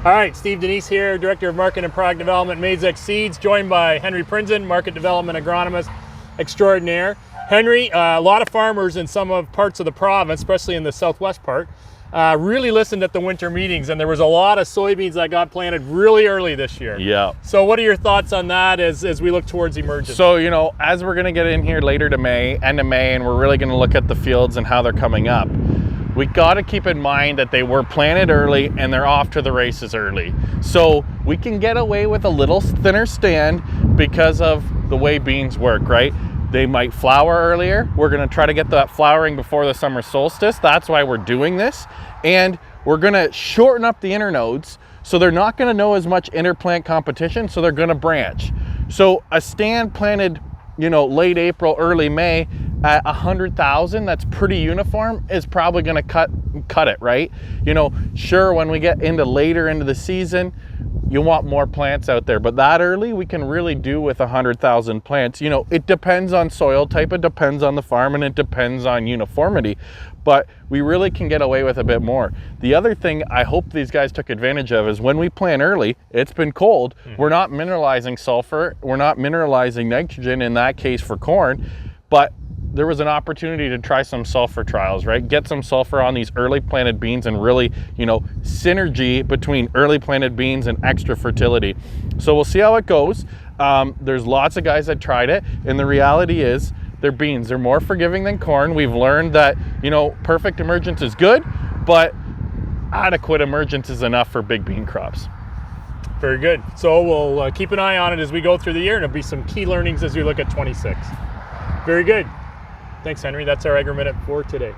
All right, Steve Denise here, Director of Market and Product Development, Maizex Seeds, joined by Henry Prinzen, Market Development Agronomist Extraordinaire. Henry, a lot of farmers in some of parts of the province, especially in the southwest part, really listened at the winter meetings, and there was a lot of soybeans that got planted really early this year. Yeah. So what are your thoughts on that as we look towards emergence? So, you know, as we're gonna get in here later to May, end of May, and we're really gonna look at the fields and how they're coming up, we got to keep in mind that they were planted early and they're off to the races early. So we can get away with a little thinner stand because of the way beans work, right? They might flower earlier. We're going to try to get that flowering before the summer solstice. That's why we're doing this. And we're going to shorten up the internodes so they're not going to know as much interplant competition, so they're going to branch. So a stand planted, you know, late April, early May at 100,000, that's pretty uniform, is probably going to cut it, right? You know, sure, when we get later into the season, you want more plants out there, but that early we can really do with 100,000 plants. You know, it depends on soil type, it depends on the farm, and it depends on uniformity, but we really can get away with a bit more. The other thing I hope these guys took advantage of is when we plant early, it's been cold, we're not mineralizing sulfur, we're not mineralizing nitrogen in that case for corn, but there was an opportunity to try some sulfur trials, right? Get some sulfur on these early planted beans and really, you know, synergy between early planted beans and extra fertility. So we'll see how it goes. There's lots of guys that tried it, and the reality is they're beans. They're more forgiving than corn. We've learned that, you know, perfect emergence is good, but adequate emergence is enough for big bean crops. Very good. So we'll keep an eye on it as we go through the year, and there'll be some key learnings as we look at 26. Very good. Thanks, Henry. That's our AgroMinute for today.